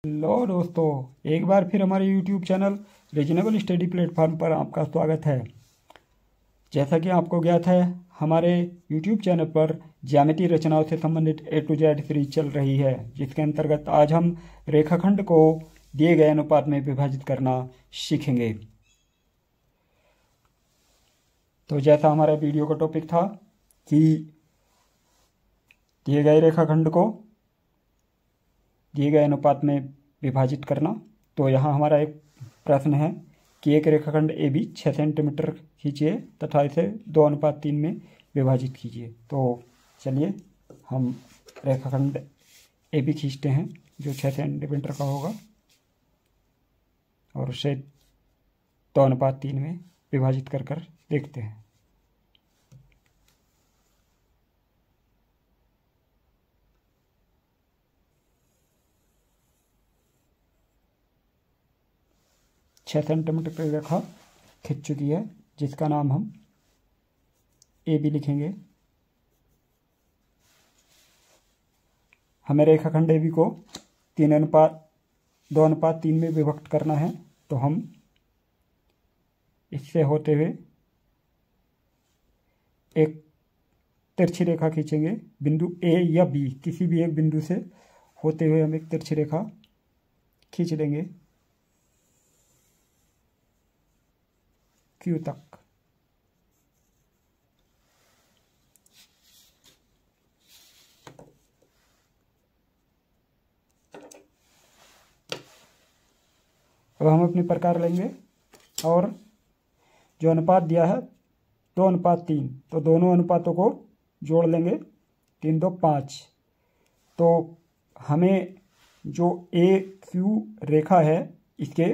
Hello दोस्तों, एक बार फिर हमारे YouTube channel reasonable study platform पर आपका स्वागत है। जैसा कि आपको ज्ञात है, हमारे YouTube चैनल पर ज्यामितीय रचनाओं से संबंधित A to Z सीरीज चल रही है, जिसके अंतर्गत आज हम रेखाखंड को दिए गए अनुपात में विभाजित करना सीखेंगे। तो जैसा हमारा वीडियो का टॉपिक था कि दिए गए रेखाखंड को दिए गए अनुपात में विभाजित करना, तो यहाँ हमारा एक प्रश्न है कि एक रेखाखंड ए बी 6 सेंटीमीटर खींचिए तथा इसे 2:3 में विभाजित कीजिए। तो चलिए हम रेखाखंड ए बी खींचते हैं जो 6 सेंटीमीटर का होगा और उसे 2:3 में विभाजित कर देखते हैं। छः सेंटीमीटर की रेखा खिंच चुकी है, जिसका नाम हम ए बी लिखेंगे। हमें रेखाखंड ए बी को 2:3 में विभक्त करना है, तो हम इससे होते हुए एक तिरछी रेखा खींचेंगे। बिंदु ए या बी किसी भी एक बिंदु से होते हुए हम एक तिरछी रेखा खींच देंगे क्यू तक। अब हम अपनी प्रकार लेंगे और जो अनुपात दिया है 2:3, तो दोनों अनुपातों को जोड़ लेंगे। 3 2 5। तो हमें जो ए क्यू रेखा है इसके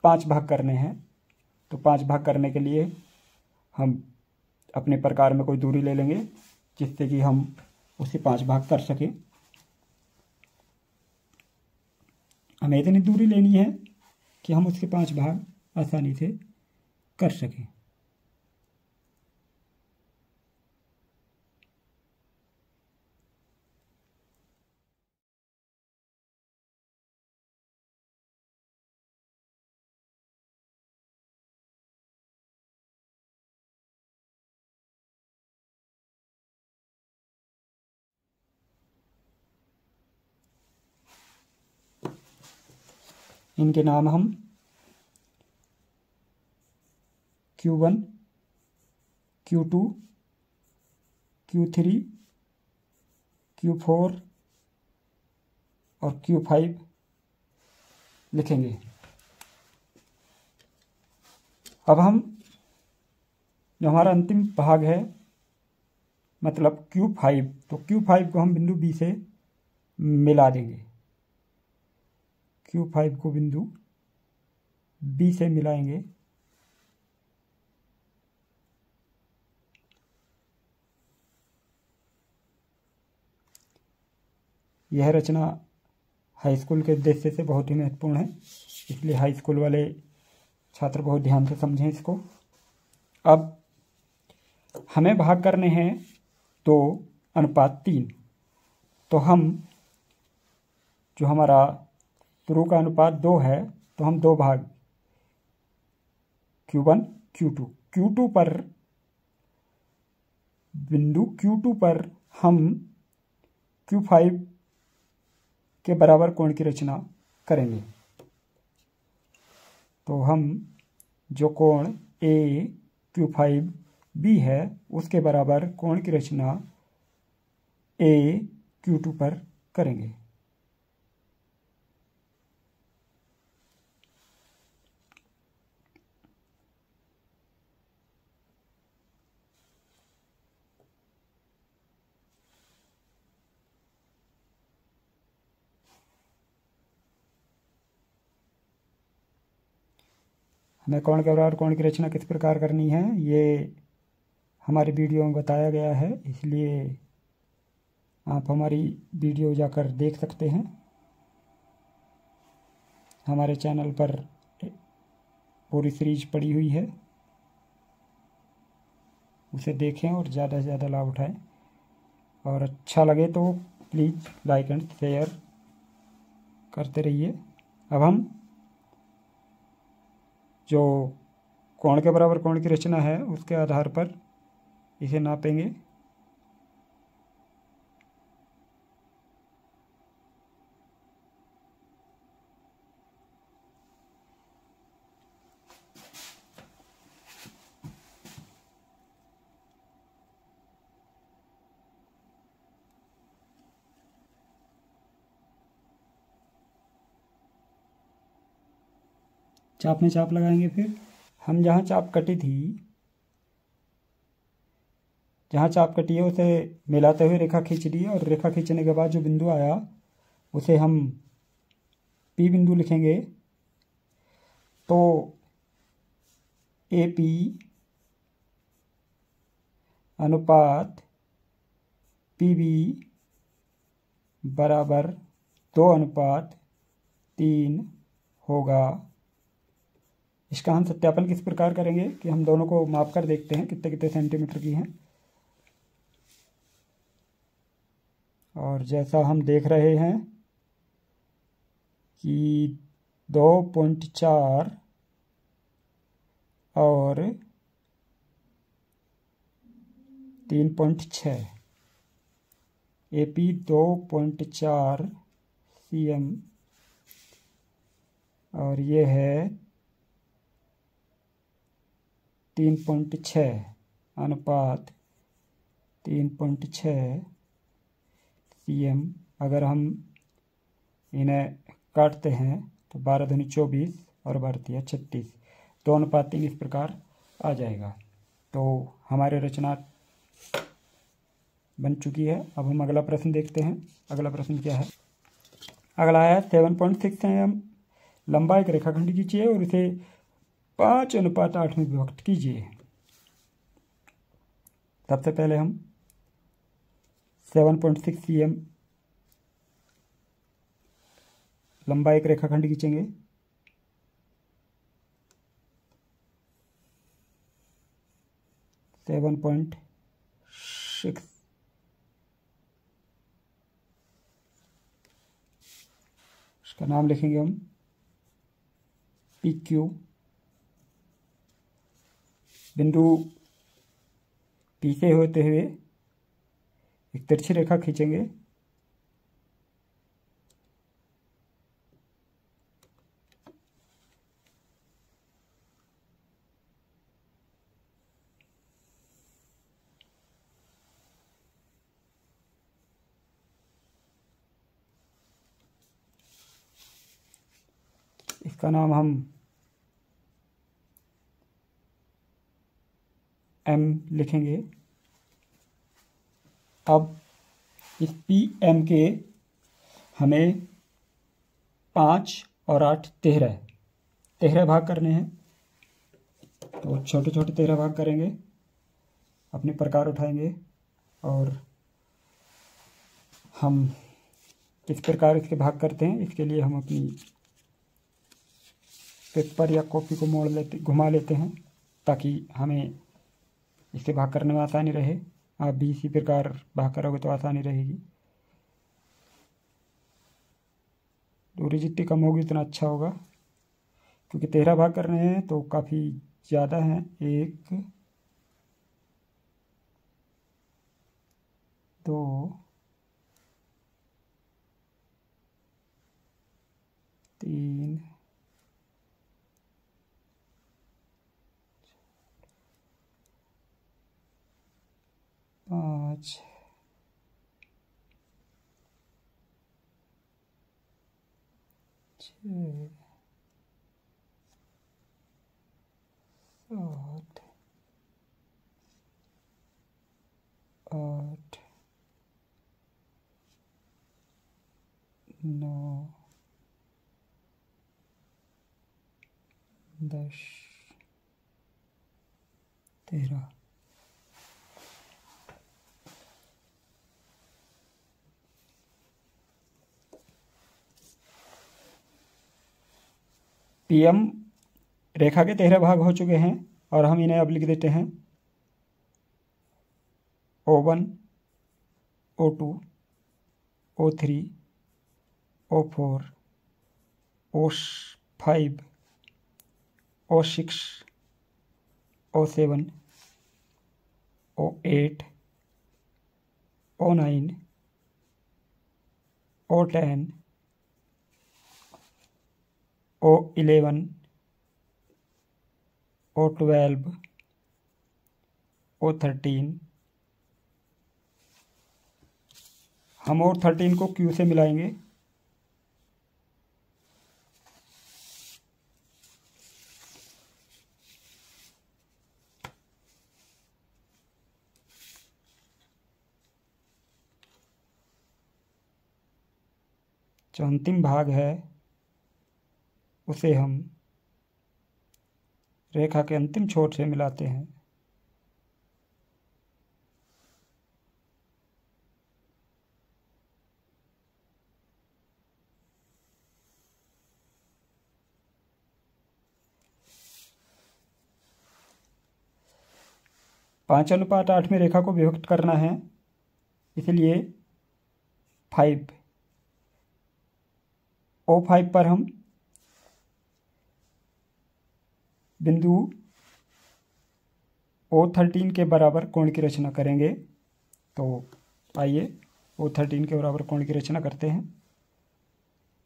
5 भाग करने हैं। तो 5 भाग करने के लिए हम अपने प्रकार में कोई दूरी ले लेंगे जिससे कि हम उसे 5 भाग कर सकें। हमें इतनी दूरी लेनी है कि हम उसके 5 भाग आसानी से कर सकें। इनके नाम हम Q1, Q2, Q3, Q4 और Q5 लिखेंगे। अब हम जो हमारा अंतिम भाग है मतलब Q5, तो Q5 को हम बिंदु B से मिला देंगे। Q5 को बिंदु B से मिलाएंगे। यह रचना हाई स्कूल के उद्देश्य से बहुत ही महत्वपूर्ण है, इसलिए हाई स्कूल वाले छात्र बहुत ध्यान से समझें इसको। अब हमें भाग करने हैं 2:3। तो हम जो हमारा शुरू का अनुपात 2 है, तो हम 2 भाग Q1 Q2 Q2 पर बिंदु Q2 पर हम Q5 के बराबर कोण की रचना करेंगे। तो हम जो कोण A Q5B है उसके बराबर कोण की रचना A Q2 पर करेंगे। हमें कोण के बराबर कोण की रचना किस प्रकार करनी है ये हमारी वीडियो में बताया गया है, इसलिए आप हमारी वीडियो जाकर देख सकते हैं। हमारे चैनल पर पूरी सीरीज पड़ी हुई है, उसे देखें और ज़्यादा से ज़्यादा लाभ उठाएं। और अच्छा लगे तो प्लीज़ लाइक एंड शेयर करते रहिए। अब हम जो कोण के बराबर कोण की रचना है उसके आधार पर इसे नापेंगे। चाप में चाप लगाएंगे। फिर हम जहाँ चाप कटी थी, जहाँ चाप कटी है उसे मिलाते हुए रेखा खींच ली, और रेखा खींचने के बाद जो बिंदु आया उसे हम P बिंदु लिखेंगे। तो AP अनुपात PB बराबर 2:3 होगा। इसका हम सत्यापन किस प्रकार करेंगे कि हम दोनों को माप कर देखते हैं कितने कितने सेंटीमीटर की हैं। और जैसा हम देख रहे हैं कि 2.4 और 3.6, AP 2.4 cm और ये है 3.6 अनुपात 3.6 cm। अगर हम इन्हें काटते हैं तो 12 दूनी 24 और 12 36, 2:3 इस प्रकार आ जाएगा। तो हमारी रचना बन चुकी है। अब हम अगला प्रश्न देखते हैं। अगला प्रश्न क्या है? अगला है 7.6 mm लंबा एक रेखाखंड खींचिए और इसे 5:8 में विभक्त कीजिए। सबसे पहले हम 7.6 cm लंबा एक रेखाखंड खींचेंगे। सेवन पॉइंट सिक्स इसका नाम लिखेंगे हम PQ। बिंदु P से होते हुए एक तिरछी रेखा खींचेंगे। इसका नाम हम M लिखेंगे। अब इस PM के हमें 5 और 8 13 भाग करने हैं। तो छोटे छोटे 13 भाग करेंगे, अपने प्रकार उठाएंगे और हम किस प्रकार इसके भाग करते हैं इसके लिए हम अपनी पेपर या कॉपी को घुमा लेते हैं ताकि हमें इससे भाग करने में आसानी रहे। आप भी इसी प्रकार भाग करोगे तो आसानी रहेगी। दूरी जितनी कम होगी उतना अच्छा होगा, क्योंकि 13 भाग कर रहे हैं तो काफ़ी ज़्यादा हैं। 1 2 3 5 6 7 8 9 10 13। PM रेखा के 13 भाग हो चुके हैं और हम इन्हें अब लिख देते हैं O1 O2 O3 O4 O5, O6, O7, O8, O9, O10, O11, O12, O13। हम O13 को Q से मिलाएंगे। जो अंतिम भाग है उसे हम रेखा के अंतिम छोर से मिलाते हैं। पाँच अनुपात 8 में रेखा को विभक्त करना है, इसलिए 5 O5 पर हम बिंदु O13 के बराबर कोण की रचना करेंगे। तो आइए O13 के बराबर कोण की रचना करते हैं।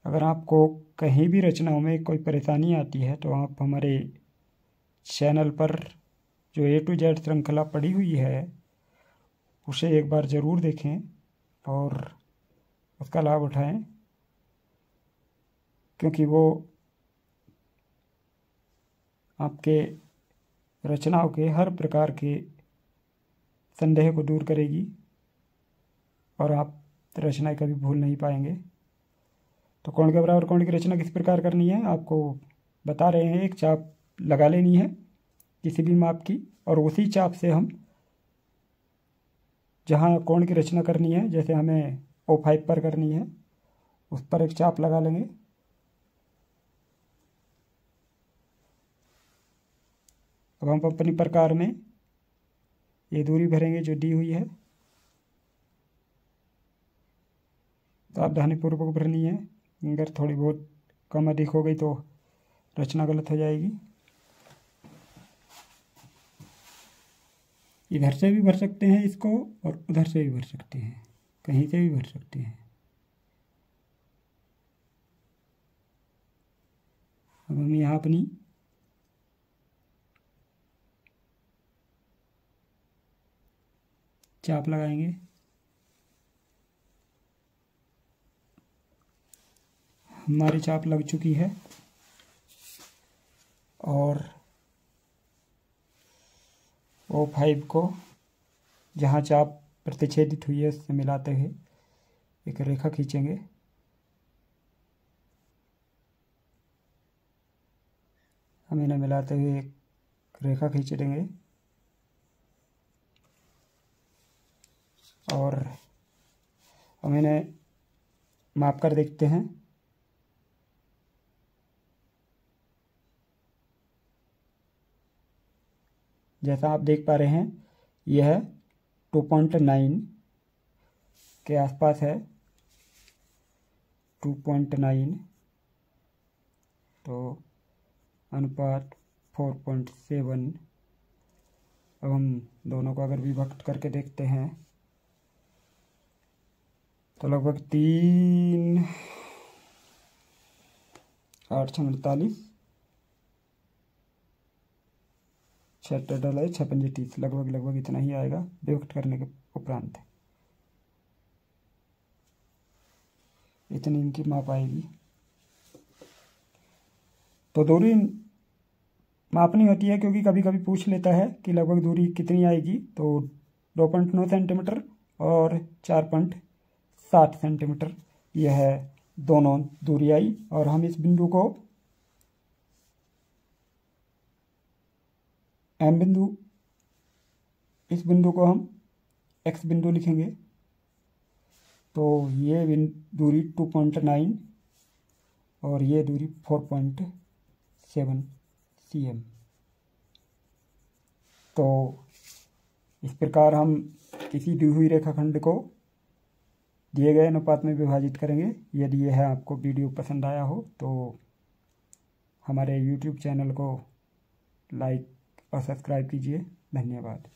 अगर आपको कहीं भी रचनाओं में कोई परेशानी आती है तो आप हमारे चैनल पर जो A to Z श्रृंखला पड़ी हुई है उसे एक बार ज़रूर देखें और उसका लाभ उठाएं, क्योंकि वो आपके रचनाओं के हर प्रकार के संदेह को दूर करेगी और आप रचनाएं कभी भूल नहीं पाएंगे। तो कोण के बराबर कोण की रचना किस प्रकार करनी है आपको बता रहे हैं। एक चाप लगा लेनी है किसी भी माप की, और उसी चाप से हम जहाँ कोण की रचना करनी है, जैसे हमें O5 पर करनी है, उस पर एक चाप लगा लेंगे। अब हम अपनी प्रकार में ये दूरी भरेंगे जो दी हुई है। सावधानीपूर्वक भरनी है, अगर थोड़ी बहुत कम अधिक हो गई तो रचना गलत हो जाएगी। इधर से भी भर सकते हैं इसको और उधर से भी भर सकते हैं, कहीं से भी भर सकते हैं। अब हम यहाँ अपनी चाप लगाएंगे। हमारी चाप लग चुकी है और O5 को जहाँ चाप प्रतिच्छेदित हुई है उससे मिलाते हुए एक रेखा खींचेंगे। हम इन्हें मिलाते हुए एक रेखा खींच देंगे और हम इन्हें माप कर देखते हैं। जैसा आप देख पा रहे हैं यह 2.9 के आसपास है, 2.9, तो अनुपात 4.7। अब हम दोनों को अगर विभक्त करके देखते हैं तो लगभग 3 8 48 6 6 5 30 लगभग इतना ही आएगा विभक्त करने के उपरांत। इतनी इनकी माप आएगी। तो दूरी मापनी होती है क्योंकि कभी कभी पूछ लेता है कि लगभग दूरी कितनी आएगी, तो 2.9 सेंटीमीटर और 4.7 सेंटीमीटर यह दोनों दूरी आई। और हम इस बिंदु को M बिंदु, इस बिंदु को हम X बिंदु लिखेंगे। तो ये दूरी 2.9 और ये दूरी 4.7 cm। तो इस प्रकार हम किसी दी हुई रेखाखंड को दिए गए अनुपात में विभाजित करेंगे। यदि यह आपको वीडियो पसंद आया हो तो हमारे YouTube चैनल को लाइक और सब्सक्राइब कीजिए। धन्यवाद।